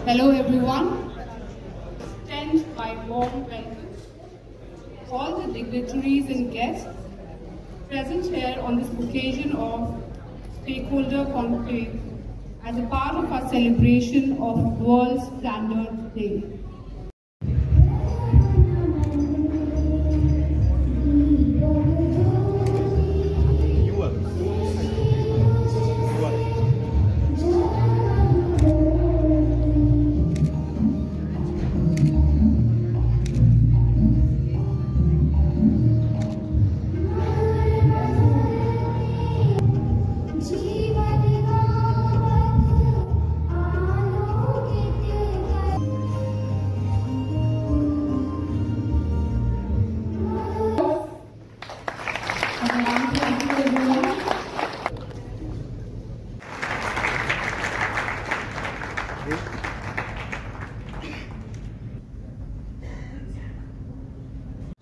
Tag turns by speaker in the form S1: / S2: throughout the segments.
S1: Hello everyone. Extend my warm welcome to all the dignitaries and guests present here on this occasion of Stakeholder Conclave as a part of our celebration of World Standards Day.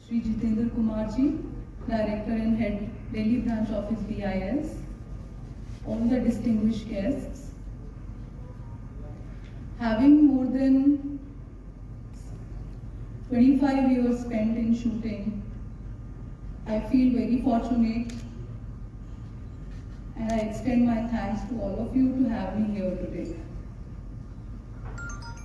S2: Shri Jitendra Kumar Ji, Director and Head, Delhi Branch Office BIS, all the distinguished guests. Having more than 25 years spent in shooting, I feel very fortunate and I extend my thanks to all of you to have me here today.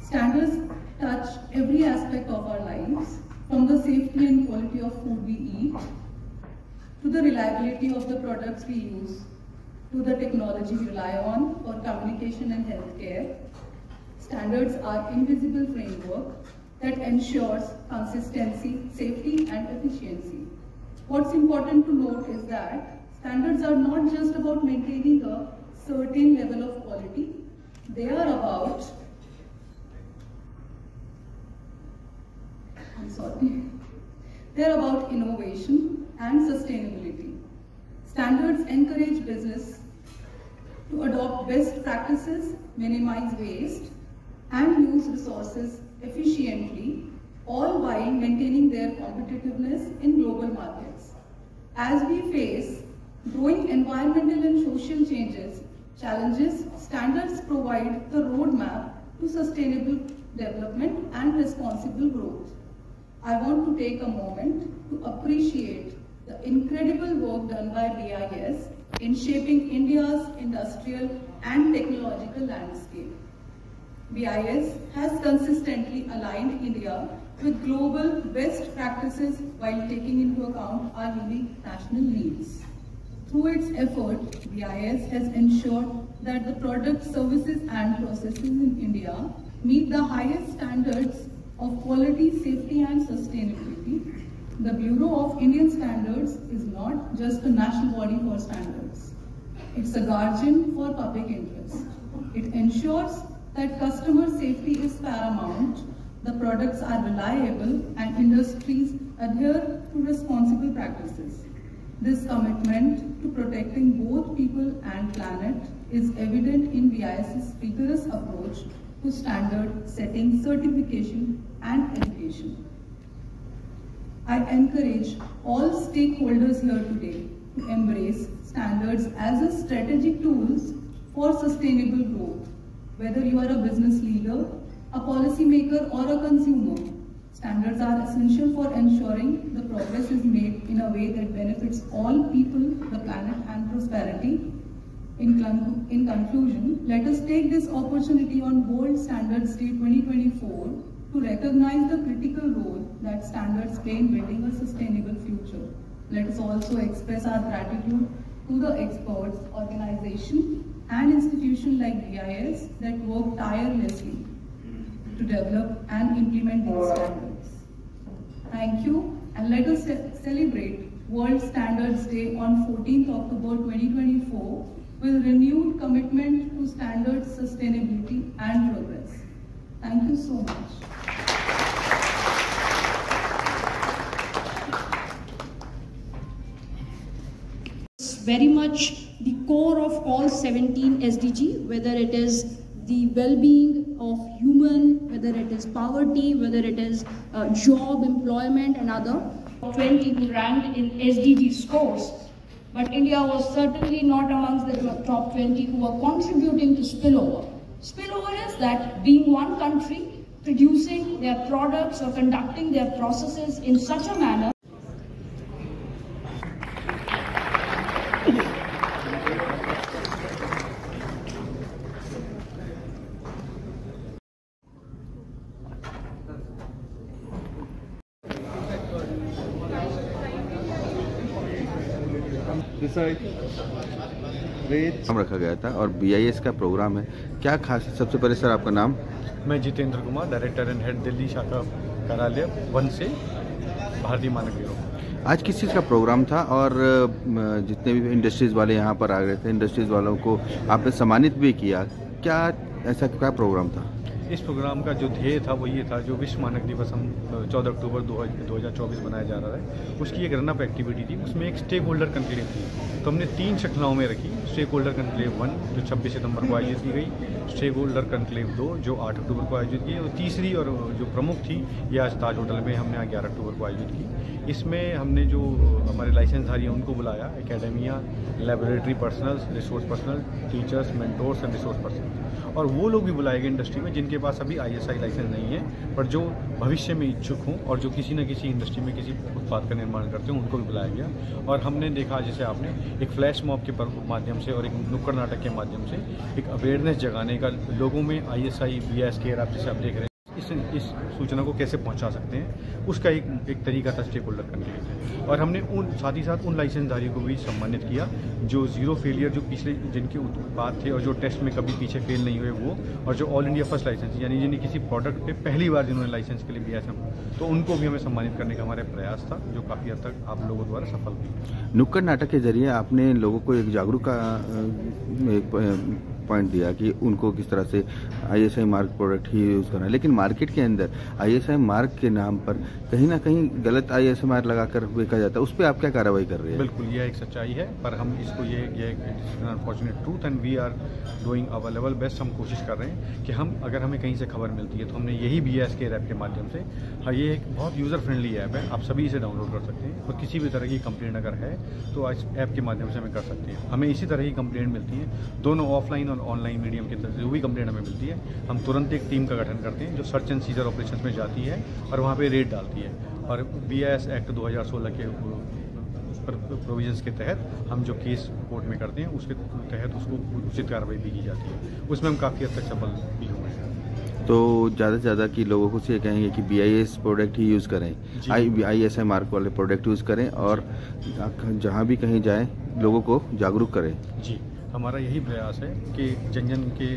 S2: Standards touch every aspect of our lives, from the safety and quality of food we eat, to the reliability of the products we use, to the technology we rely on for communication and healthcare. Standards are invisible framework that ensures consistency, safety and efficiency. What's important to note is that standards are not just about maintaining a certain level of quality, they are about They're about innovation and sustainability. Standards encourage business to adopt best practices, minimize waste, and use resources efficiently, all while maintaining their competitiveness in global markets. As we face growing environmental and social challenges, standards provide the roadmap to sustainable development and responsible growth. I want to take a moment to appreciate the incredible work done by BIS in shaping India's industrial and technological landscape. BIS has consistently aligned India with global best practices while taking into account our unique national needs. Through its effort, BIS has ensured that the products, services and processes in India meet the highest standards of quality, safety and sustainability. The Bureau of Indian Standards is not just a national body for standards. It's a guardian for public interest. It ensures that customer safety is paramount, the products are reliable and industries adhere to responsible practices. This commitment to protecting both people and planet is evident in BIS's rigorous approach to standard setting, certification and education. I encourage all stakeholders here today to embrace standards as a strategic tools for sustainable growth. Whether you are a business leader, a policymaker or a consumer, standards are essential for ensuring the progress is made in a way that benefits all people, the planet and prosperity. In conclusion, let us take this opportunity on World Standards Day 2024 to recognize the critical role that standards play in building a sustainable future. Let us also express our gratitude to the experts, organizations and institutions like BIS that work tirelessly to develop and implement these standards. Thank you, and let us celebrate World Standards Day on 14th October 2024 with renewed commitment to standards, sustainability and progress. Thank you so much.
S3: It's very much the core of all 17 SDG, whether it is the well-being of human, whether it is poverty, whether it is job, employment and other. 20 who ranked in SDG scores, but India was certainly not amongst the top 20 who were contributing to spillover. Spillover is that being one country, producing their products or conducting their processes in such a manner
S4: नाम रखा गया था और BIS का programme है, क्या खास? सबसे पहले सर आपका नाम?
S5: मैं Jitendra Kumar, director and head Delhi शाखा कार्यालय 1 से भारतीय मानक ब्यूरो।
S4: आज किस चीज़ का प्रोग्राम था और जितने भी इंडस्ट्रीज़ वाले यहाँ पर आ गए थे, इंडस्ट्रीज़ वालों को आपने सम्मानित भी किया, क्या ऐसा क्या प्रोग्राम था?
S5: इस प्रोग्राम का जो ध्येय था वो ये था, जो विश्व मानक दिवस हम 14 अक्टूबर 2024 मनाया जा रहा है, उसकी एक रनअप एक्टिविटी थी। उसमें एक स्टेक होल्डर कन्क्लेव थी, तो हमने 3 श्रृंखलाओं में रखी। स्टेक होल्डर कन्क्लेव 1 जो 26 सितंबर को आयोजित की गई, स्टेक होल्डर कन्क्लेव 2 जो 8 अक्टूबर को आयोजित की, और तीसरी और जो प्रमुख थी ये आज ताज होटल में हमने 11 अक्टूबर को आयोजित की। इसमें हमने जो हमारे लाइसेंसधारी हैं उनको बुलाया, academia, laboratory personnels, resource personnel, teachers, mentors and resource person, और वो लोग भी बुलाए गए इंडस्ट्री में जिनके पास अभी ISI लाइसेंस नहीं है पर जो भविष्य में इच्छुक हों और जो किसी न किसी इंडस्ट्री में किसी उत्पाद का निर्माण करते हैं, उनको भी बुलाया गया। और हमने देखा, जैसे आपने एक फ्लैश मॉब के माध्यम से और एक नुक्कड़ नाटक के माध्यम से एक अवेयरनेस जगाने का, लोगों में ISI BIS केयर आप जैसे आप देख रहे हैं इस सूचना को कैसे पहुंचा सकते हैं, उसका एक तरीका था स्टेक होल्डर कन्क्लेव। और हमने साथ ही साथ उन लाइसेंसधारियों को भी सम्मानित किया जो जीरो फेलियर, जो पिछले जिनके उत्पाद थे और जो टेस्ट में कभी पीछे फेल नहीं हुए वो, और जो ऑल इंडिया फर्स्ट लाइसेंस यानी जिन्हें किसी प्रोडक्ट पे पहली बार जिन्होंने लाइसेंस के लिए BIS, तो उनको भी हमें सम्मानित करने का हमारा प्रयास था, जो काफ़ी हद तक आप लोगों द्वारा सफल हुई।
S4: नुक्कड़ नाटक के जरिए आपने लोगों को एक जागरूक पॉइंट दिया कि उनको किस तरह से ISI मार्क प्रोडक्ट ही यूज़ करना है, लेकिन मार्केट के अंदर ISI मार्क के नाम पर कहीं ना कहीं गलत ISI मार्क लगाकर बेचा जाता है, उस पर आप क्या कार्रवाई कर रहे हैं?
S5: बिल्कुल, यह एक सच्चाई है, पर हम इसको ये unfortunate truth and we are doing our level best. हम कोशिश कर रहे हैं कि हम अगर हमें कहीं से खबर मिलती है तो हमने यही BIS केयर ऐप के माध्यम से, हाँ ये एक बहुत यूज़र फ्रेंडली ऐप है, आप सभी इसे डाउनलोड कर सकते हैं और किसी भी तरह की कंप्लेंट अगर है तो इस ऐप के माध्यम से हमें कर सकते हैं। हमें इसी तरह की कंप्लेंट मिलती है, दोनों ऑफलाइन और ऑनलाइन मीडियम के तरफ जो भी कंप्लेंट हमें मिलती है, हम तुरंत एक टीम का गठन करते हैं जो सर्च एंड सीजर ऑपरेशंस में जाती है और वहाँ पे रेड डालती है, और BIS एक्ट 2016 के प्रोविजंस के तहत हम जो केस कोर्ट में करते हैं उसके तहत उसको उचित कार्रवाई भी की जाती है। उसमें हम काफ़ी हद तक सफल भी हुए हैं।
S4: तो ज़्यादा से ज़्यादा कि लोगों को ये कहेंगे कि BIS प्रोडक्ट ही यूज़ करें, ISI मार्क वाले प्रोडक्ट यूज़ करें और जहाँ भी कहीं जाएं लोगों को जागरूक करें।
S5: जी, हमारा यही प्रयास है कि जन जन के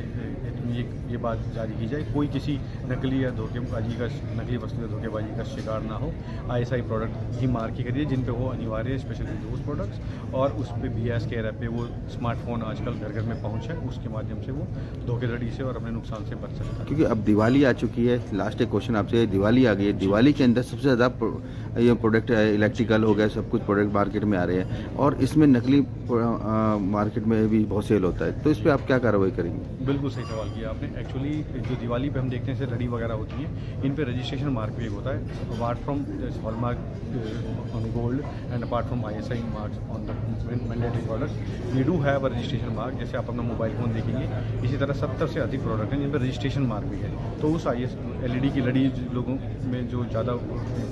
S5: ये बात जारी की जाए, कोई किसी नकली या धोखेबाजी का, नकली वस्तु या धोखेबाजी का शिकार ना हो। ISI प्रोडक्ट ही मार्क ही करिए जिन पे वो अनिवार्य है, स्पेशली दोज प्रोडक्ट्स, और उस पर BIS केयर ऐप पे वो स्मार्टफोन आजकल घर घर में पहुँच है, उसके माध्यम से वो धोखेधड़ी से और अपने नुकसान से बच सकता है।
S4: क्योंकि अब दिवाली आ चुकी है, लास्ट एक क्वेश्चन आपसे, दिवाली आ गई है, दिवाली के अंदर सबसे ज़्यादा ये प्रोडक्ट इलेक्ट्रिकल हो गया, सब कुछ प्रोडक्ट मार्केट में आ रहे हैं और इसमें नकली मार्केट में भी बहुत सेल होता है, तो इस पर आप क्या कार्रवाई करेंगे?
S5: बिल्कुल सही सवाल किया आपने। एक्चुअली जो दिवाली पे हम देखते हैं जैसे लड़ी वगैरह होती है, इन पे रजिस्ट्रेशन मार्क भी एक होता है, apart from hallmark on gold and apart from ISI marks on the mandatory product, we do have a registration mark. जैसे आप अपना मोबाइल फ़ोन देखेंगे, इसी तरह 70 से अधिक प्रोडक्ट हैं जिन पर रजिस्ट्रेशन मार्क भी है। तो उस LED की लड़ी लोगों में जो ज़्यादा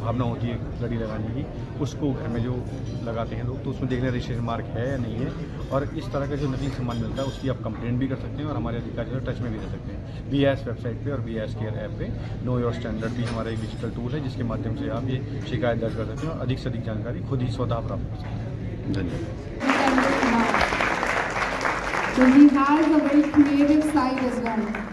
S5: भावना होती है लड़ी लगाने की, उसको घर में जो लगाते हैं लोग, तो उसमें देखने रजिस्ट्रेशन मार्क है या नहीं है। और इस तरह का जो नकली सामान मिलता है उसकी आप कंप्लेंट भी कर सकते हैं और हमारे अधिकारी से टच में भी रह सकते हैं। BIS वेबसाइट पे और BIS केयर ऐप पे नो योर स्टैंडर्ड भी हमारा एक डिजिटल टूल है जिसके माध्यम से आप ये शिकायत दर्ज कर सकते हैं और अधिक से अधिक जानकारी खुद ही स्वतः प्राप्त कर सकते हैं।
S4: धन्यवाद।
S1: So he has a very creative side as well.